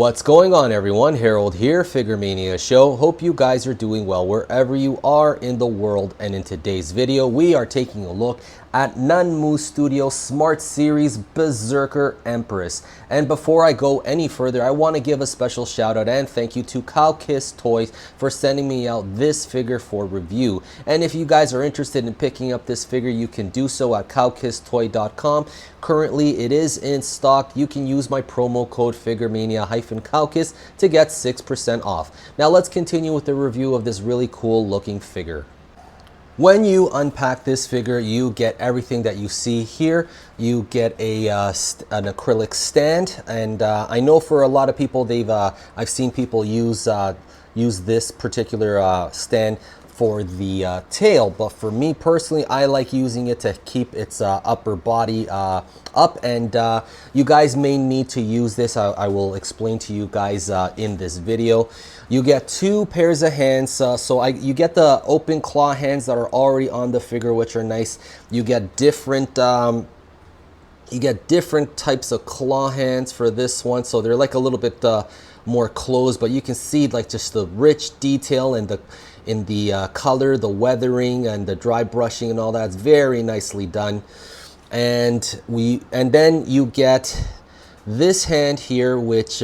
What's going on, everyone? Harold here, Figuremania Show. Hope you guys are doing well wherever you are in the world. And in today's video, we are taking a look at Nanmu Studio Smart Series Berserker Empress. And before I go any further, I want to give a special shout out and thank you to Kowkis Toys for sending me out this figure for review. And if you guys are interested in picking up this figure, you can do so at kowkistoy.com. Currently, it is in stock. You can use my promo code Figuremania-kowkis to get 6% off. Now let's continue with the review of this really cool looking figure. When you unpack this figure, you get everything that you see here. You get an acrylic stand, and I know for a lot of people, I've seen people use this particular stand for the tail, but for me personally, I like using it to keep its upper body up, and you guys may need to use this. I will explain to you guys in this video. You get two pairs of hands, you get the open claw hands that are already on the figure, which are nice. You get different types of claw hands for this one, so they're like a little bit more closed, but you can see like just the rich detail in the color, the weathering, and the dry brushing and all that. It's very nicely done. And then you get this hand here, which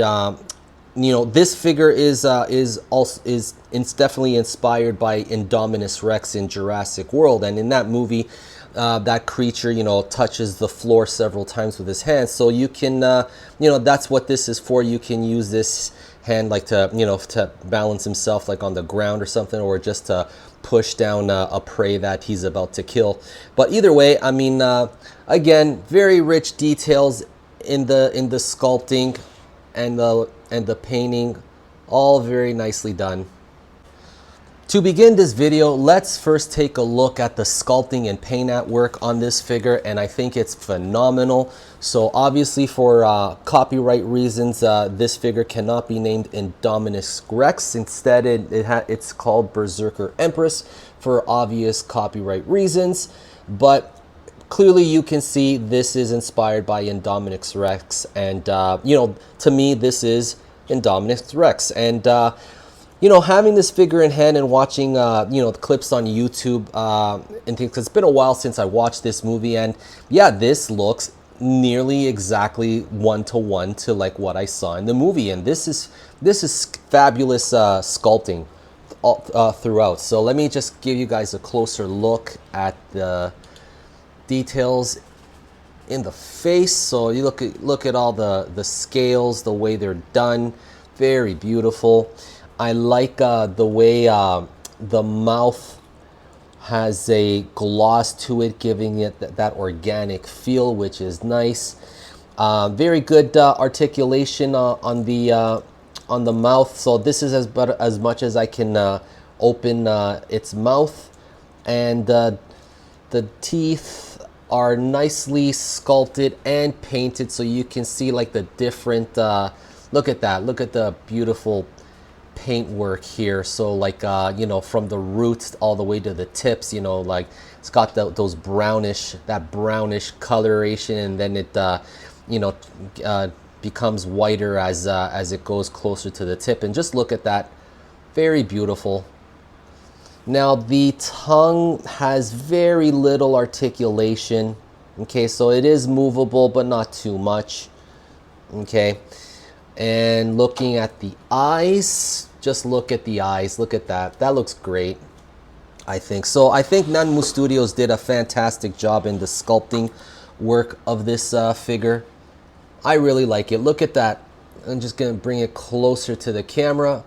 you know, this figure is definitely inspired by Indominus Rex in Jurassic World, and in that movie, that creature, you know, touches the floor several times with his hands. So you can, you know, that's what this is for. You can use this hand like to, you know, to balance himself like on the ground or something, or just to push down a prey that he's about to kill. But either way, I mean, again, very rich details in the sculpting and the painting, all very nicely done. To begin this video, let's first take a look at the sculpting and paint at work on this figure, and I think it's phenomenal. So obviously for copyright reasons, this figure cannot be named Indominus Rex. Instead, it's called Berserker Empress for obvious copyright reasons, but clearly you can see this is inspired by Indominus Rex, and you know, to me this is Indominus Rex. And you know, having this figure in hand and watching you know, the clips on YouTube and things, 'cause it's been a while since I watched this movie, and yeah, this looks nearly exactly one-to-one to like what I saw in the movie, and this is fabulous sculpting all, throughout. So let me just give you guys a closer look at the details in the face. So you look at all the scales, the way they're done, very beautiful. I like the way the mouth has a gloss to it, giving it that organic feel, which is nice. Very good articulation on the mouth. So this is as much as I can open its mouth, and the teeth are nicely sculpted and painted, so you can see like the different. Look at that! Look at the beautiful paint work here. So like you know, from the roots all the way to the tips, you know, like it's got those brownish coloration, and then it you know, becomes whiter as it goes closer to the tip. And just look at that, very beautiful. Now the tongue has very little articulation, okay, so it is movable but not too much, okay. And looking at the eyes, just look at the eyes, look at that. That looks great, I think. So I think Nanmu Studios did a fantastic job in the sculpting work of this figure. I really like it. Look at that. I'm just gonna bring it closer to the camera.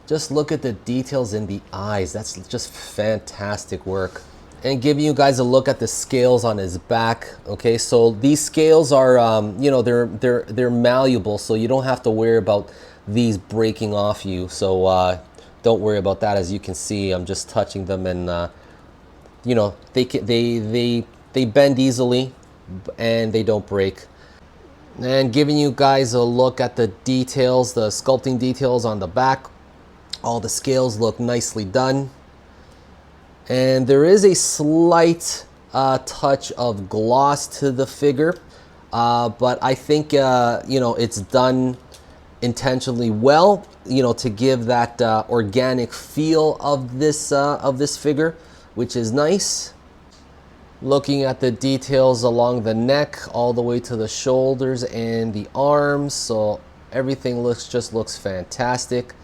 Just look at the details in the eyes. That's just fantastic work. And giving you guys a look at the scales on his back. Okay, so these scales are, you know, they're malleable, so you don't have to worry about these breaking off you. So don't worry about that. As you can see, I'm just touching them, and you know, they bend easily, and they don't break. And giving you guys a look at the details, the sculpting details on the back. All the scales look nicely done. And there is a slight touch of gloss to the figure, but I think you know, it's done intentionally well, you know, to give that organic feel of this figure, which is nice. Looking at the details along the neck all the way to the shoulders and the arms, so everything just looks fantastic.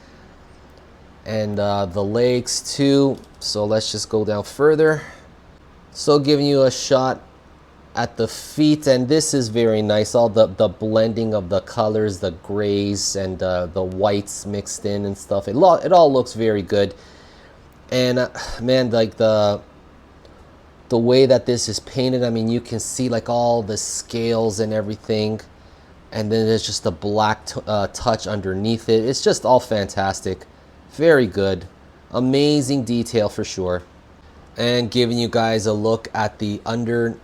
And the legs too. So let's just go down further. So giving you a shot at the feet, and this is very nice. All the blending of the colors, the grays and the whites mixed in and stuff. It all looks very good. And man, like the way that this is painted, I mean, you can see like all the scales and everything, and then there's just a black touch underneath it. It's just all fantastic. Very good. Amazing detail for sure. And giving you guys a look at the underneath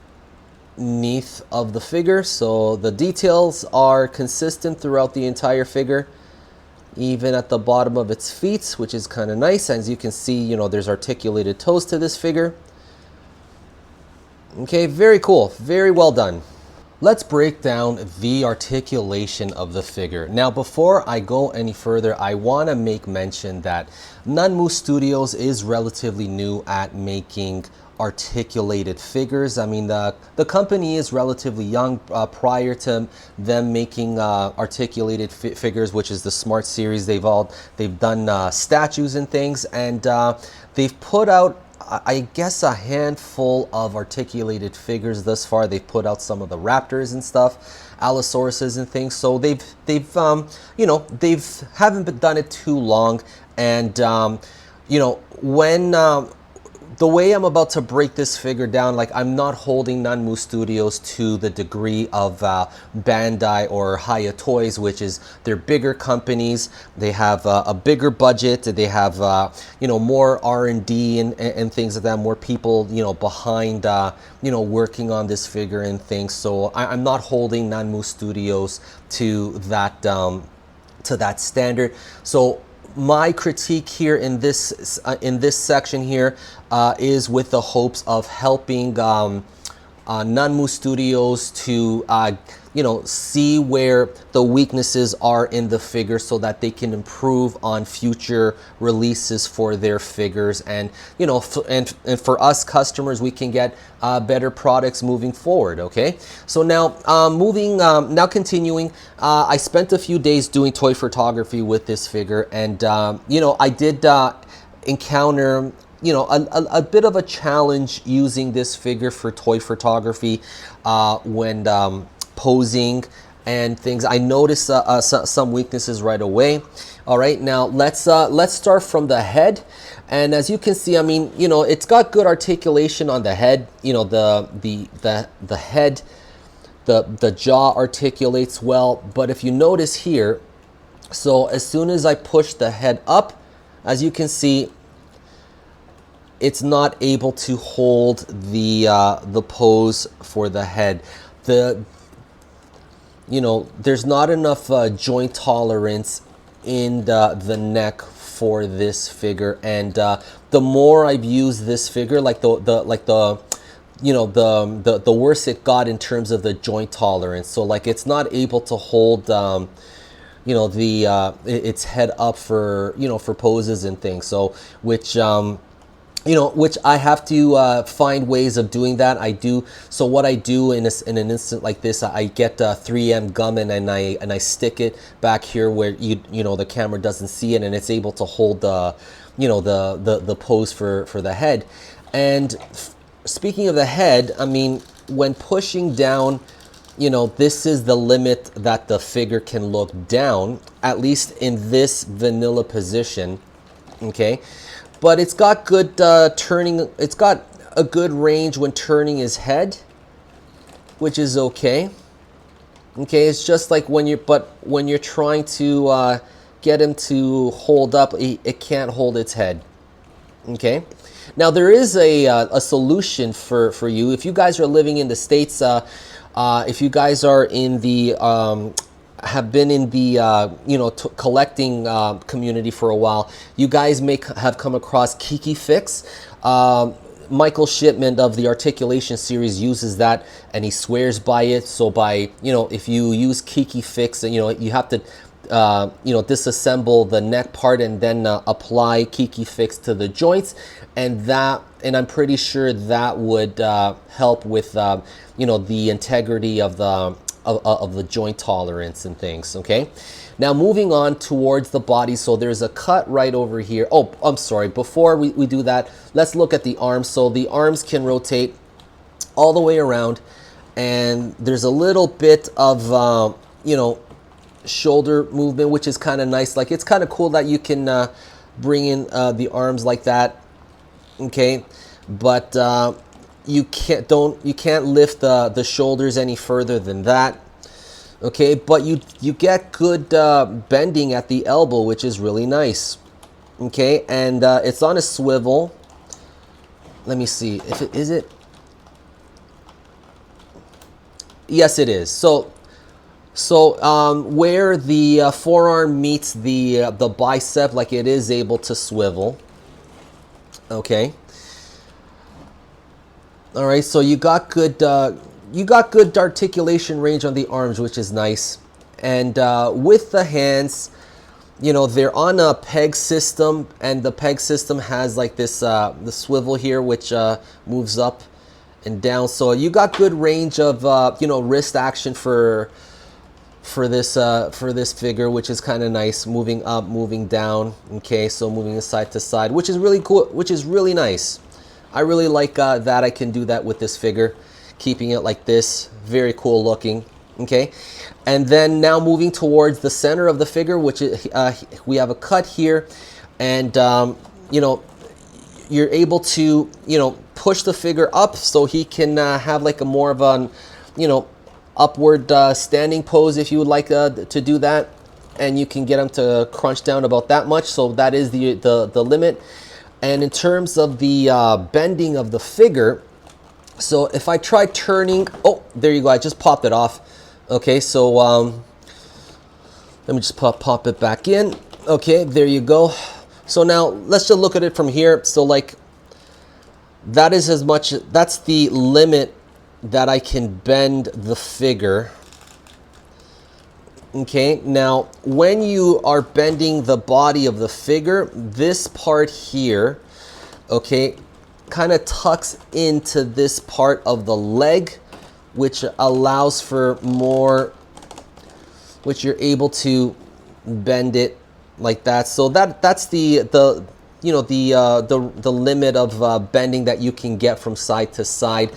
of the figure. So the details are consistent throughout the entire figure, even at the bottom of its feet, which is kind of nice. As you can see, you know, there's articulated toes to this figure. Okay, very cool. Very well done. Let's break down the articulation of the figure. Now, before I go any further, I want to make mention that Nanmu Studios is relatively new at making articulated figures. I mean, the company is relatively young. Prior to them making articulated figures, which is the Smart series, they've done statues and things, and they've put out, I guess, a handful of articulated figures thus far. They've put out some of the raptors and stuff, Allosauruses and things. So they've you know, haven't been done it too long. And you know, when the way I'm about to break this figure down, like, I'm not holding Nanmu Studios to the degree of Bandai or Haya Toys, which is they're bigger companies. They have a bigger budget. They have you know, more R&D and things like that, more people, you know, behind you know, working on this figure and things. So I'm not holding Nanmu Studios to that standard. So my critique here in this section here is with the hopes of helping Nanmu Studios to you know, see where the weaknesses are in the figure so that they can improve on future releases for their figures, and you know, and for us customers, we can get better products moving forward. Okay, so now now continuing, I spent a few days doing toy photography with this figure, and you know, I did encounter, you know, a bit of a challenge using this figure for toy photography when posing and things. I noticed some weaknesses right away. All right, now let's start from the head. And as you can see, I mean, you know, it's got good articulation on the head. You know, the head, the jaw articulates well. But if you notice here, so as soon as I push the head up, as you can see, it's not able to hold the pose for the head. You know, there's not enough joint tolerance in the neck for this figure, and the more I've used this figure, like the you know, the worse it got in terms of the joint tolerance. So like, it's not able to hold you know, its head up for, you know, for poses and things. So which you know, which I have to find ways of doing that. I do. So what I do in an instant like this, I get 3M gum and I stick it back here where you know, the camera doesn't see it, and it's able to hold the, you know, the pose for the head. And speaking of the head, I mean, when pushing down, you know, this is the limit that the figure can look down, at least in this vanilla position. Okay. But it's got good turning, it's got a good range when turning his head, which is okay. Okay, it's just like when you're trying to get him to hold up, it can't hold its head. Okay, now there is a solution for you. If you guys are living in the States, if you guys are in the have been in the you know, collecting community for a while, you guys may have come across Kiki Fix. Michael Shipman of the Articulation series uses that, and he swears by it. So by, you know, if you use Kiki Fix, you know, you have to disassemble the neck part and then apply Kiki Fix to the joints, and I'm pretty sure that would help with the integrity of the joint tolerance and things. Okay, now moving on towards the body. So there's a cut right over here. Oh, I'm sorry. Before we do that, let's look at the arms. So the arms can rotate all the way around, and there's a little bit of shoulder movement, which is kind of nice. Like, it's kind of cool that you can bring in the arms like that. Okay, but you can't lift the shoulders any further than that. Okay, but you get good bending at the elbow, which is really nice. Okay, and it's on a swivel. Let me see if it is it. Yes, it is. So where the forearm meets the bicep, like, it is able to swivel. Okay. All right. So you got good articulation range on the arms, which is nice. And with the hands, they're on a peg system, and the peg system has like this the swivel here, which moves up and down. So you got good range of wrist action for this figure, which is kind of nice. Moving up, moving down. Okay, so moving side to side, which is really cool, which is really nice. I really like that I can do that with this figure, keeping it like this. Very cool looking. Okay, and then now moving towards the center of the figure, which is we have a cut here, and you're able to push the figure up so he can have like a more of an upward standing pose, if you would like to do that, and you can get him to crunch down about that much. So that is the limit. And in terms of the bending of the figure, so if I try turning, oh, there you go, I just popped it off. Okay, so let me just pop it back in. Okay, there you go. So now let's just look at it from here. So like, that is as much, that's the limit that I can bend the figure. Okay, now when you are bending the body of the figure, this part here, okay, kind of tucks into this part of the leg, which allows for more, which you're able to bend it like that. So that's the limit of bending that you can get from side to side.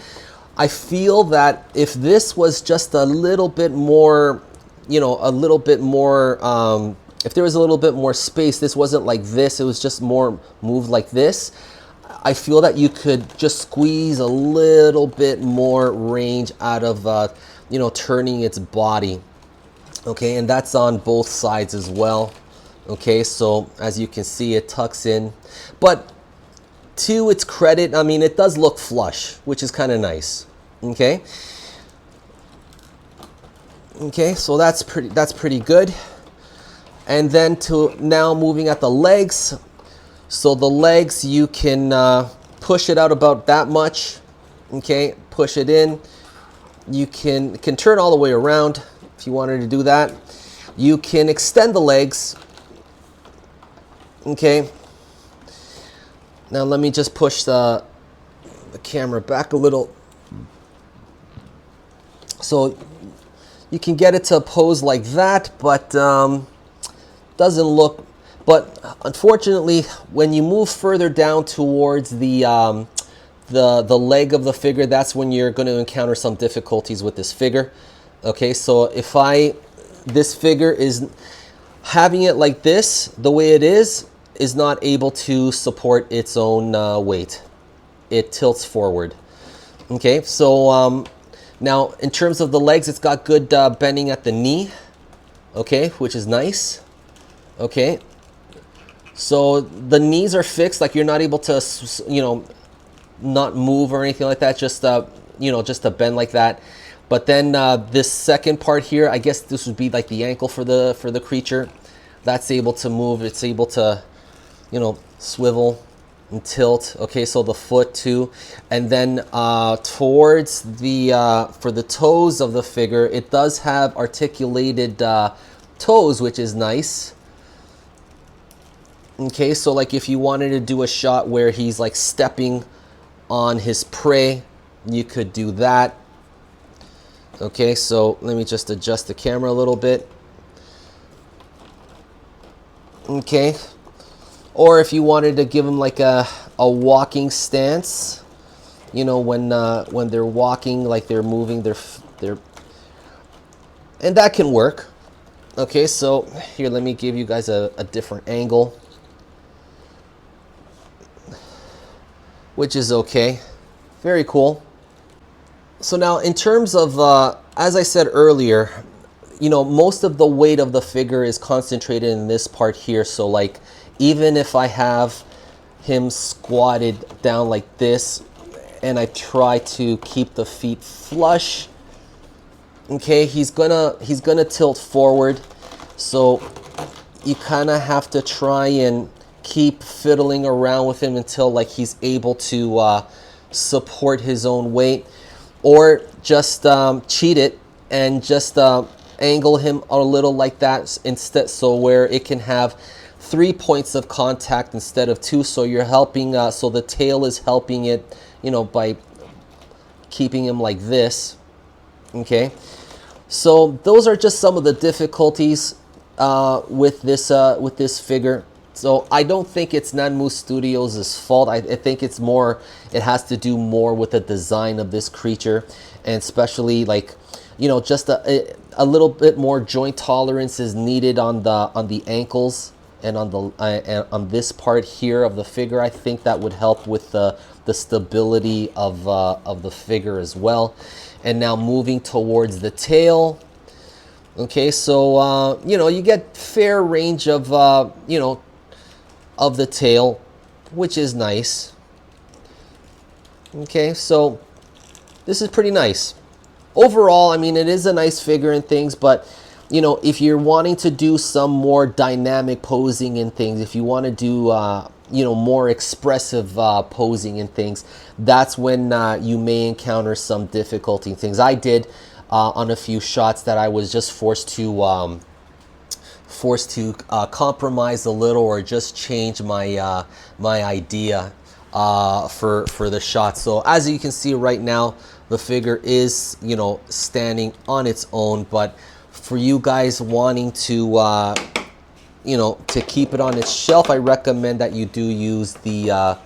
I feel that if this was just a little bit more, if there was a little bit more space, this wasn't like this, it was just more moved like this, I feel that you could just squeeze a little bit more range out of, turning its body. Okay, and that's on both sides as well. Okay, so as you can see, it tucks in. But to its credit, I mean, it does look flush, which is kind of nice. Okay. Okay, so that's pretty good. And then to now moving at the legs. So the legs, you can push it out about that much. Okay, push it in. You can turn all the way around if you wanted to do that. You can extend the legs. Okay. Now let me just push the camera back a little. So you can get it to pose like that, but doesn't look. But unfortunately, when you move further down towards the leg of the figure, that's when you're going to encounter some difficulties with this figure. Okay, so if this figure is having it like this, the way it is not able to support its own weight. It tilts forward. Okay, so now in terms of the legs, it's got good bending at the knee. Okay, which is nice. Okay. So the knees are fixed, like you're not able to, not move or anything like that, just just to bend like that. But then this second part here, I guess this would be like the ankle for the creature. That's able to move. It's able to, swivel and tilt. Okay, so the foot too, and then towards the for the toes of the figure, it does have articulated toes, which is nice. Okay, so like if you wanted to do a shot where he's like stepping on his prey, you could do that. Okay, so let me just adjust the camera a little bit. Okay, or if you wanted to give him like a walking stance, you know, when they're walking, like they're moving their, and that can work. Okay, so here, let me give you guys a different angle, which is okay. Very cool. So now in terms of, as I said earlier, you know, most of the weight of the figure is concentrated in this part here. So like, even if I have him squatted down like this and I try to keep the feet flush, okay, he's gonna tilt forward. So you kind of have to try and keep fiddling around with him until like he's able to support his own weight, or just cheat it and just angle him a little like that instead, so where it can have 3 points of contact instead of 2. So you're helping, so the tail is helping it, you know, by keeping him like this. Okay, so those are just some of the difficulties with this figure. So I don't think it's Nanmu Studios' fault. I think it's more, it has to do more with the design of this creature, and especially like, you know, just a little bit more joint tolerance is needed on the ankles and on this part here of the figure. I think that would help with the stability of the figure as well. And now moving towards the tail. Okay, so you know, you get fair range of you know, of the tail, which is nice. Okay, so this is pretty nice. Overall, I mean, it is a nice figure and things, but you know, if you're wanting to do some more dynamic posing and things, if you want to do you know, more expressive posing and things, that's when you may encounter some difficulty and things. I did on a few shots that I was just forced to compromise a little, or just change my my idea for the shot. So as you can see right now, the figure is, you know, standing on its own, but for you guys wanting to you know, to keep it on its shelf, I recommend that you do use the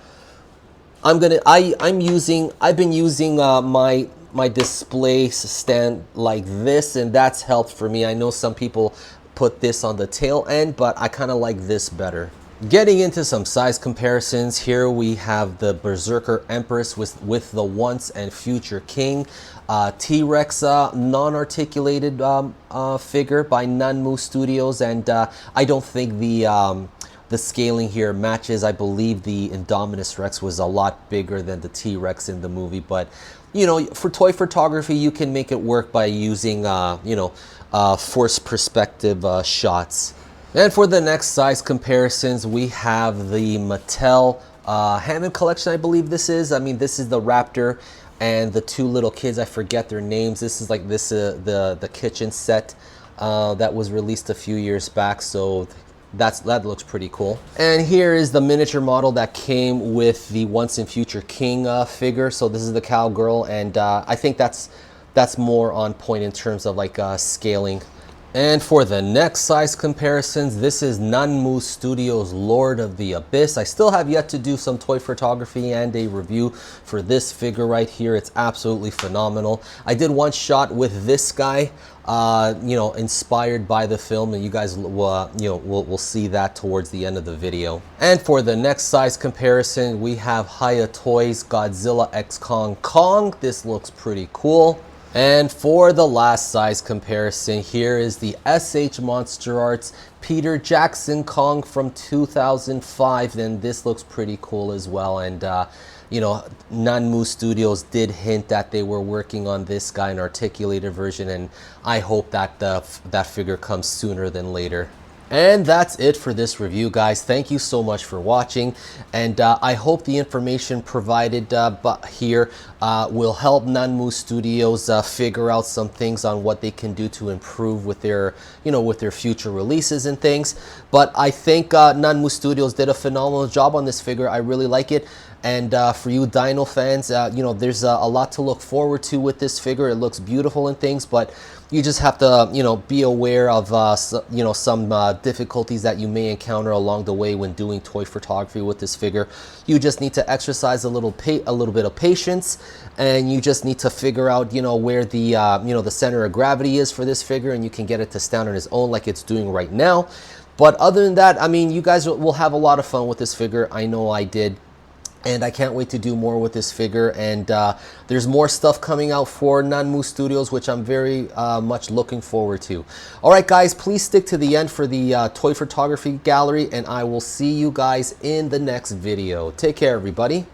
I've been using my display stand like this, and that's helped for me. I know some people put this on the tail end, but I kind of like this better. Getting into some size comparisons, here we have the Berserker Empress with the once and future king. T-Rex non-articulated figure by Nanmu Studios, and I don't think the scaling here matches. I believe the Indominus Rex was a lot bigger than the T-Rex in the movie, but you know, for toy photography, you can make it work by using you know, forced perspective shots. And for the next size comparisons, we have the Mattel Hammond collection, I believe this is. I mean, this is the Raptor and the two little kids. I forget their names. This is like this the kitchen set that was released a few years back. So that looks pretty cool. And here is the miniature model that came with the Once and Future King figure. So this is the cowgirl, and I think that's more on point in terms of like scaling. And for the next size comparisons, this is Nanmu Studios' Lord of the Abyss. I still have yet to do some toy photography and a review for this figure right here. It's absolutely phenomenal. I did one shot with this guy, you know, inspired by the film, and you guys will, you know, will see that towards the end of the video. And for the next size comparison, we have Hiya Toys Godzilla X Kong. This looks pretty cool. And for the last size comparison, here is the SH Monster Arts Peter Jackson Kong from 2005. And this looks pretty cool as well. And you know, Nanmu Studios did hint that they were working on this guy, an articulated version, and I hope that that figure comes sooner than later. And that's it for this review, guys. Thank you so much for watching, and I hope the information provided here will help Nanmu Studios figure out some things on what they can do to improve with their, with their future releases and things. But I think Nanmu Studios did a phenomenal job on this figure. I really like it. And for you Dino fans, there's a lot to look forward to with this figure. It looks beautiful and things, but you just have to, be aware of, some difficulties that you may encounter along the way when doing toy photography with this figure. You just need to exercise a little bit of patience, and you just need to figure out, where the, the center of gravity is for this figure, and you can get it to stand on its own like it's doing right now. But other than that, I mean, you guys will have a lot of fun with this figure. I know I did. And I can't wait to do more with this figure. And there's more stuff coming out for Nanmu Studios, which I'm very much looking forward to. All right, guys, please stick to the end for the toy photography gallery, and I will see you guys in the next video. Take care, everybody.